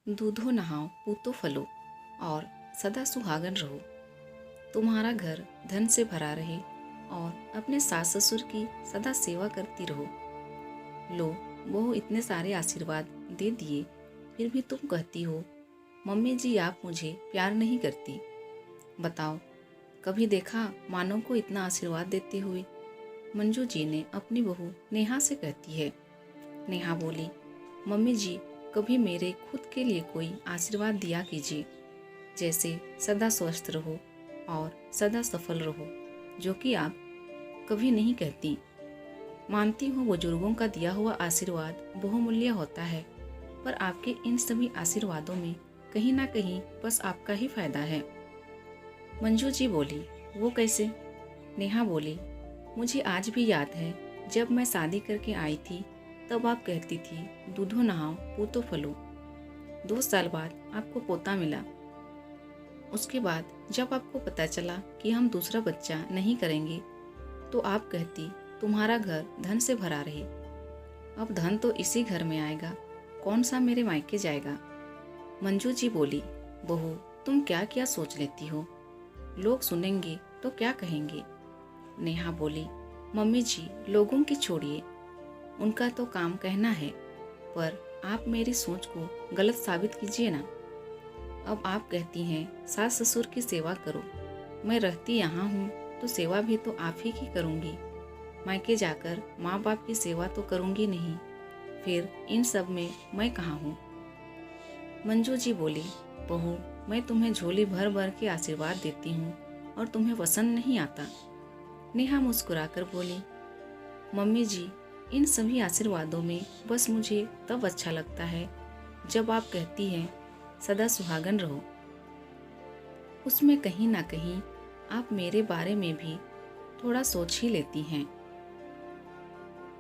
दूधो नहाओ पूतो फलो और सदा सुहागन रहो। तुम्हारा घर धन से भरा रहे और अपने सास ससुर की सदा सेवा करती रहो। लो, बहू इतने सारे आशीर्वाद दे दिए, फिर भी तुम कहती हो मम्मी जी आप मुझे प्यार नहीं करती। बताओ, कभी देखा मानो को इतना आशीर्वाद देते हुए? मंजू जी ने अपनी बहू नेहा से कहती है। नेहा बोली, मम्मी जी कभी मेरे खुद के लिए कोई आशीर्वाद दिया कीजिए, जैसे सदा स्वस्थ रहो और सदा सफल रहो, जो कि आप कभी नहीं कहती। मानती हूँ बुजुर्गों का दिया हुआ आशीर्वाद बहुमूल्य होता है, पर आपके इन सभी आशीर्वादों में कहीं ना कहीं बस आपका ही फायदा है। मंजू जी बोली, वो कैसे? नेहा बोली, मुझे आज भी याद है जब मैं शादी करके आई थी तब आप कहती थी दूधो नहाओ पूतो फलो। 2 साल बाद आपको पोता मिला। उसके बाद जब आपको पता चला कि हम दूसरा बच्चा नहीं करेंगे तो आप कहती तुम्हारा घर धन से भरा रहे। अब धन तो इसी घर में आएगा, कौन सा मेरे मायके जाएगा। मंजू जी बोली, बहू तुम क्या क्या सोच लेती हो, लोग सुनेंगे तो क्या कहेंगे। नेहा बोली, मम्मी जी लोगों की छोड़िए, उनका तो काम कहना है, पर आप मेरी सोच को गलत साबित कीजिए ना। अब आप कहती हैं सास ससुर की सेवा करो, मैं रहती यहाँ हूँ तो सेवा भी तो आप ही की करूँगी, मायके जाकर माँ बाप की सेवा तो करूँगी नहीं, फिर इन सब में मैं कहाँ हूँ। मंजू जी बोली, बहू मैं तुम्हें झोली भर भर के आशीर्वाद देती हूँ और तुम्हें पसंद नहीं आता। नेहा मुस्कुराकर बोली, मम्मी जी इन सभी आशीर्वादों में बस मुझे तब अच्छा लगता है जब आप कहती हैं सदा सुहागन रहो। उसमें कहीं ना कहीं आप मेरे बारे में भी थोड़ा सोच ही लेती हैं।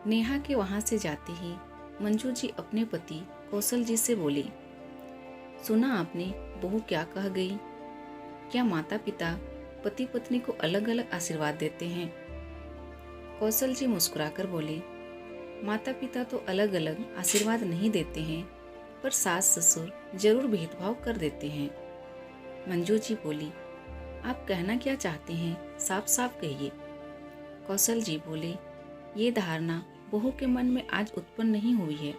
नेहा के वहां से जाते ही मंजू जी अपने पति कौशल जी से बोली, सुना आपने बहू क्या कह गई? क्या माता पिता पति पत्नी को अलग अलग आशीर्वाद देते हैं? कौशल जी मुस्कुराकर बोले, माता पिता तो अलग अलग आशीर्वाद नहीं देते हैं, पर सास ससुर जरूर भेदभाव कर देते हैं। मंजू जी बोली, आप कहना क्या चाहते हैं, साफ साफ कहिए। कौशल जी बोले, ये धारणा बहू के मन में आज उत्पन्न नहीं हुई है।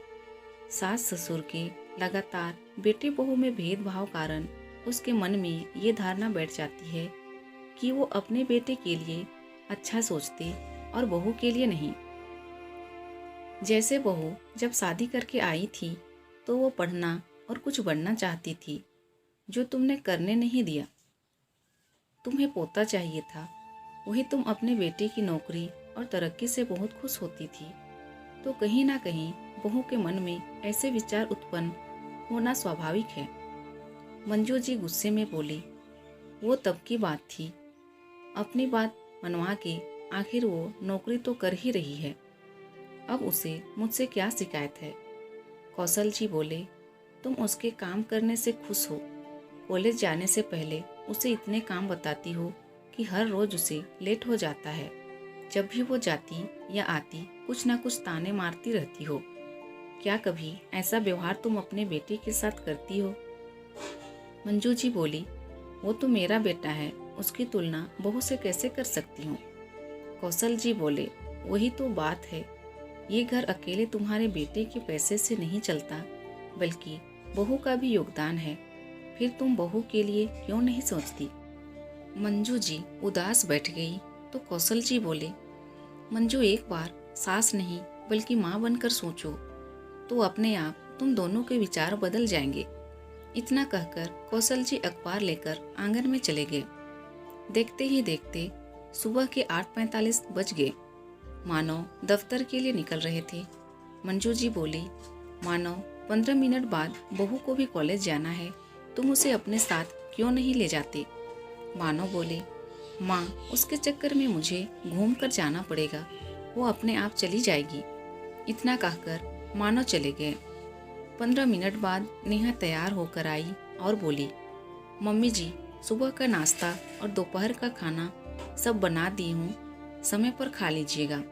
सास ससुर के लगातार बेटे बहू में भेदभाव कारण उसके मन में ये धारणा बैठ जाती है कि वो अपने बेटे के लिए अच्छा सोचते और बहू के लिए नहीं। जैसे बहू जब शादी करके आई थी तो वो पढ़ना और कुछ बनना चाहती थी, जो तुमने करने नहीं दिया। तुम्हें पोता चाहिए था, वही तुम अपने बेटे की नौकरी और तरक्की से बहुत खुश होती थी, तो कहीं ना कहीं बहू के मन में ऐसे विचार उत्पन्न होना स्वाभाविक है। मंजू जी गुस्से में बोली, वो तब की बात थी, अपनी बात मनवा के आखिर वो नौकरी तो कर ही रही है, अब उसे मुझसे क्या शिकायत है। कौशल जी बोले, तुम उसके काम करने से खुश हो, कॉलेज जाने से पहले उसे इतने काम बताती हो कि हर रोज उसे लेट हो जाता है। जब भी वो जाती या आती कुछ ना कुछ ताने मारती रहती हो। क्या कभी ऐसा व्यवहार तुम अपने बेटे के साथ करती हो? मंजू जी बोली, वो तो मेरा बेटा है, उसकी तुलना बहू से कैसे कर सकती हूँ। कौशल जी बोले, वही तो बात है, ये घर अकेले तुम्हारे बेटे के पैसे से नहीं चलता, बल्कि बहू का भी योगदान है, फिर तुम बहू के लिए क्यों नहीं सोचती। मंजू जी उदास बैठ गई तो कौशल जी बोले, मंजू एक बार सास नहीं बल्कि माँ बनकर सोचो, तो अपने आप तुम दोनों के विचार बदल जाएंगे। इतना कहकर कौशल जी अखबार लेकर आंगन में चले गए। देखते ही देखते सुबह के 8:45 बज गए। मानव दफ्तर के लिए निकल रहे थे। मंजू जी बोली, मानव 15 मिनट बाद बहू को भी कॉलेज जाना है, तुम उसे अपने साथ क्यों नहीं ले जाते। मानव बोले, माँ उसके चक्कर में मुझे घूम कर जाना पड़ेगा, वो अपने आप चली जाएगी। इतना कहकर मानव चले गए। 15 मिनट बाद नेहा तैयार होकर आई और बोली, मम्मी जी सुबह का नाश्ता और दोपहर का खाना सब बना दी हूँ, समय पर खा लीजिएगा।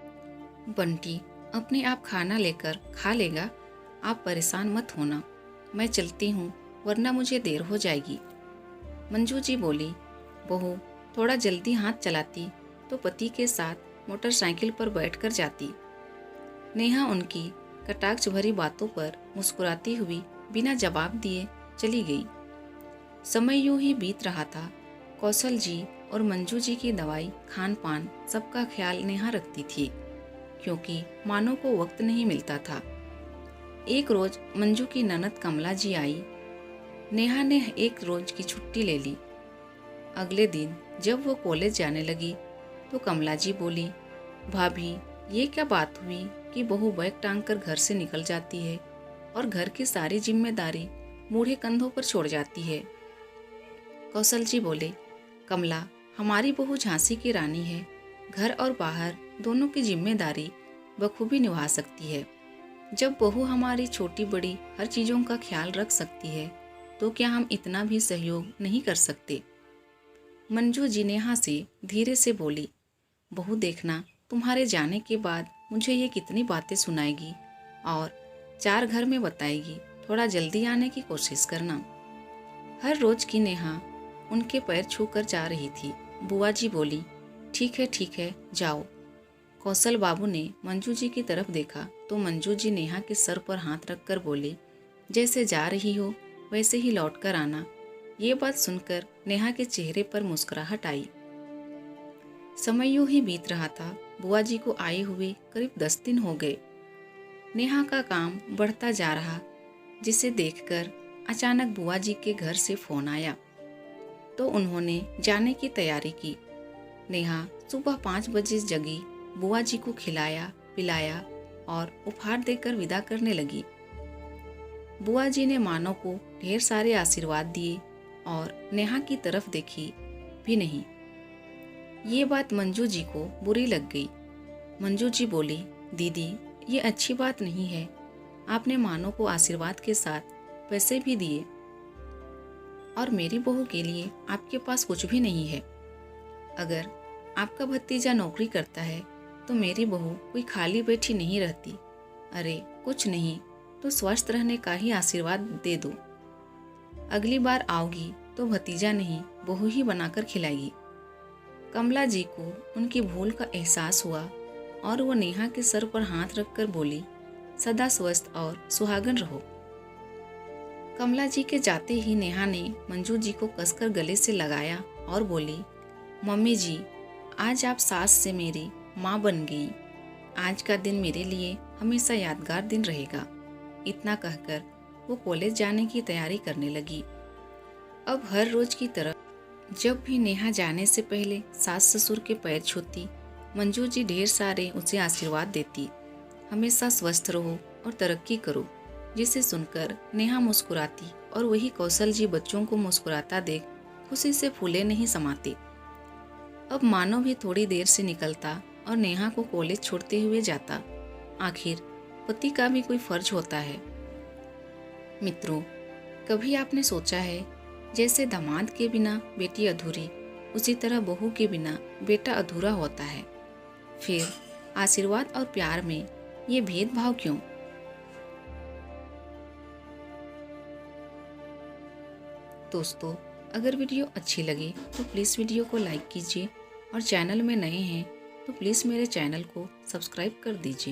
बंटी अपने आप खाना लेकर खा लेगा, आप परेशान मत होना, मैं चलती हूँ, वरना मुझे देर हो जाएगी। मंजू जी बोली, बहू थोड़ा जल्दी हाथ चलाती तो पति के साथ मोटरसाइकिल पर बैठकर जाती। नेहा उनकी कटाक्ष भरी बातों पर मुस्कुराती हुई बिना जवाब दिए चली गई। समय यूं ही बीत रहा था। कौशल जी और मंजू जी की दवाई, खान पान सबका ख्याल नेहा रखती थी, क्योंकि मानो को वक्त नहीं मिलता था। एक रोज मंजू की ननद कमला जी आई। नेहा ने एक रोज की छुट्टी ले ली। अगले दिन जब वो कॉलेज जाने लगी तो कमला जी बोली, भाभी ये क्या बात हुई कि बहू बैग टांग कर घर से निकल जाती है और घर की सारी जिम्मेदारी बूढ़े कंधों पर छोड़ जाती है। कौशल जी बोले, कमला हमारी बहू झांसी की रानी है, घर और बाहर दोनों की जिम्मेदारी बखूबी निभा सकती है। जब बहू हमारी छोटी बड़ी हर चीज़ों का ख्याल रख सकती है तो क्या हम इतना भी सहयोग नहीं कर सकते। मंजू जी नेहा से धीरे से बोली, बहू देखना तुम्हारे जाने के बाद मुझे ये कितनी बातें सुनाएगी और 4 घर में बताएगी। थोड़ा जल्दी आने की कोशिश करना। हर रोज की नेहा उनके पैर छू कर जा रही थी। बुआ जी बोली, ठीक है जाओ। कौशल बाबू ने मंजू जी की तरफ देखा तो मंजू जी नेहा के सर पर हाथ रखकर बोली, जैसे जा रही हो वैसे ही लौट कर आना। ये बात सुनकर नेहा के चेहरे पर मुस्कुराहट आई। समय यूं ही बीत रहा था। बुआ जी को आए हुए करीब 10 दिन हो गए। नेहा का काम बढ़ता जा रहा, जिसे देखकर अचानक बुआ जी के घर से फोन आया तो उन्होंने जाने की तैयारी की। नेहा सुबह 5 बजे जगी, बुआ जी को खिलाया पिलाया और उपहार देकर विदा करने लगी। बुआ जी ने मानो को ढेर सारे आशीर्वाद दिए और नेहा की तरफ देखी भी नहीं। ये बात मंजू जी को बुरी लग गई। मंजू जी बोली, दीदी ये अच्छी बात नहीं है। आपने मानो को आशीर्वाद के साथ पैसे भी दिए और मेरी बहू के लिए आपके पास कुछ भी नहीं है। अगर आपका भतीजा नौकरी करता है तो मेरी बहू कोई खाली बैठी नहीं रहती। अरे कुछ नहीं तो स्वस्थ रहने का ही आशीर्वाद दे दो। अगली बार आओगी तो भतीजा नहीं बहू ही बनाकर खिलाएगी। कमला जी को उनकी भूल का एहसास हुआ और वो नेहा के सर पर हाथ रखकर बोली, सदा स्वस्थ और सुहागन रहो। कमला जी के जाते ही नेहा ने मंजू जी को कसकर गले से लगाया और बोली, मम्मी जी आज आप सास से मेरी माँ बन गई। आज का दिन मेरे लिए हमेशा यादगार दिन रहेगा। इतना कहकर वो कॉलेज जाने की तैयारी करने लगी। अब हर रोज की तरह जब भी नेहा जाने से पहले सास ससुर के पैर छूती, मंजू जी ढेर सारे उसे आशीर्वाद देती, हमेशा स्वस्थ रहो और तरक्की करो। जिसे सुनकर नेहा मुस्कुराती और वही कौशल जी बच्चों को मुस्कुराता देख खुशी से फूले नहीं समाते। अब मानो भी थोड़ी देर से निकलता और नेहा को कॉलेज छोड़ते हुए जाता। आखिर पति का भी कोई फर्ज होता है। मित्रों, कभी आपने सोचा है जैसे दामाद के बिना बेटी अधूरी, उसी तरह बहू के बिना बेटा अधूरा होता है। फिर आशीर्वाद और प्यार में ये भेदभाव क्यों? दोस्तों, अगर वीडियो अच्छी लगे तो प्लीज़ वीडियो को लाइक कीजिए और चैनल में नए हैं तो प्लीज़ मेरे चैनल को सब्सक्राइब कर दीजिए।